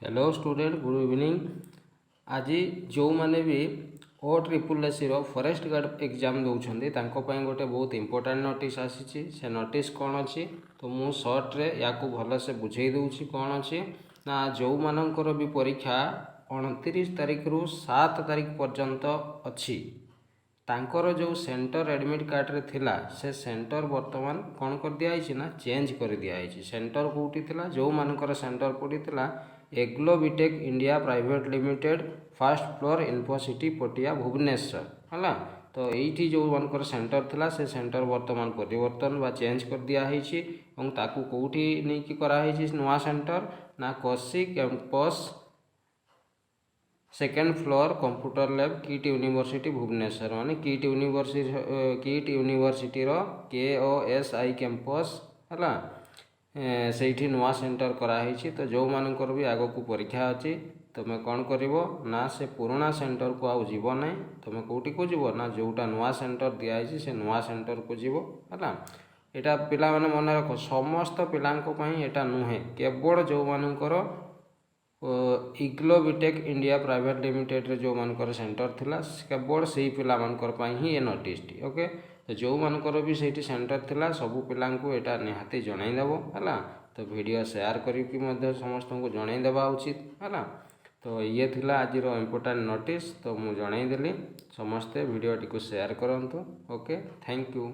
Hello student good evening. आज जो मैंने भी O triple S forest guard exam दौरान गोटे बहुत इंपोर्टेंट नोटिस आसी से नोटिस कौन अच्छी तो मु सर्ट रे या भलसे बुझे दूसरी कौन अच्छी ना जो मानकर भी परीक्षा 29 तारिख रु 7 तारिख पर्यंत अच्छी तांकर जो सेंटर एडमिट कार्ड रे थिला से सेंटर वर्तमान कौन कर दिया ना चेंज कर दिया। सेंटर कौटी थिला जो मानकर सेंटर पड़ी थिला एग्लो BTech India private limited first floor Infocity Patia Bhubaneswar है। तो ये जो मानकर सेंटर थिला से सेंटर वर्तमान परिवर्तन बा चेंज कर दिया ताकू कौटी नहीं कि कराई नुआ सेंटर ना कोसी campus second floor computer lab KIIT university Bhubaneswar माने किट यूनिवर्सिटी KOSI कैंपस है से नुआ सेंटर कराई। तो जो मानकर भी आग को परीक्षा अच्छी तुम्हें कौन कर ना से पुराना सेंटर को आउ जीव ना तुम कौटी को जीव ना जोटा नुआ सेंटर दिखाई से नुआ सेंटर को जीव है। यहाँ पिला माने मन रख समस्त पिलांको एटा नुहे केवल जो मानकर इग्लो बीटेक इंडिया प्राइवेट लिमिटेड रे जो मानकर सेंटर थिला केवल से पिला मानकर ही ये नोटिस टी ओके। तो जो मानकर भी से सेंटर थिला सबू पिलांको एटा निहाती जनईदेव है। तो वीडियो शेयर करके समस्त को जनईदेवा उचित है। तो ये थिला आज इम्पोर्टेंट नोटिस तो मुझे जनईदेली समस्ते वीडियो टी को शेयर करंतु ओके थैंक यू।